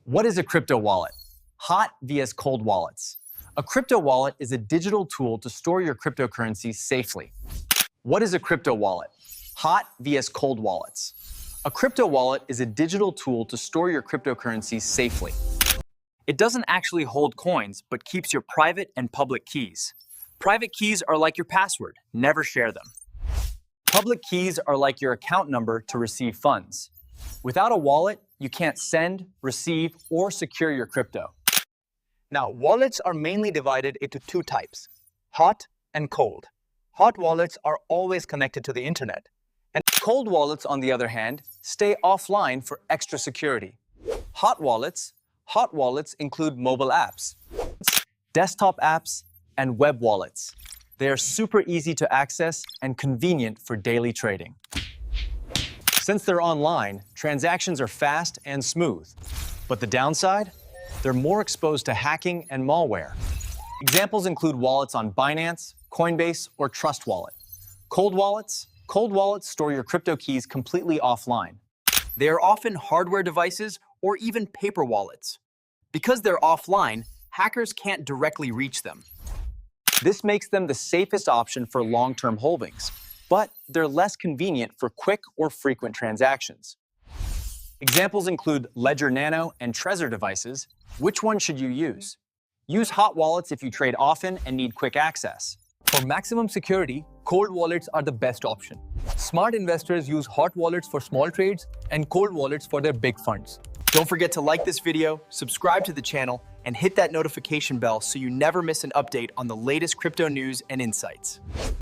What is a crypto wallet? Hot vs cold wallets. A crypto wallet is a digital tool to store your cryptocurrencies safely. What is a crypto wallet? Hot vs cold wallets. A crypto wallet is a digital tool to store your cryptocurrencies safely. It doesn't actually hold coins, but keeps your private and public keys. Private keys are like your password, never share them. Public keys are like your account number to receive funds. Without a wallet, you can't send, receive, or secure your crypto. Now, wallets are mainly divided into two types, hot and cold. Hot wallets are always connected to the internet. And cold wallets, on the other hand, stay offline for extra security. Hot wallets include mobile apps, desktop apps, and web wallets. They are super easy to access and convenient for daily trading. Since they're online, transactions are fast and smooth. But the downside? They're more exposed to hacking and malware. Examples include wallets on Binance, Coinbase, or Trust Wallet. Cold wallets store your crypto keys completely offline. They are often hardware devices or even paper wallets. Because they're offline, hackers can't directly reach them. This makes them the safest option for long-term holdings, but they're less convenient for quick or frequent transactions. Examples include Ledger Nano and Trezor devices. Which one should you use? Use hot wallets if you trade often and need quick access. For maximum security, cold wallets are the best option. Smart investors use hot wallets for small trades and cold wallets for their big funds. Don't forget to like this video, subscribe to the channel, and hit that notification bell so you never miss an update on the latest crypto news and insights.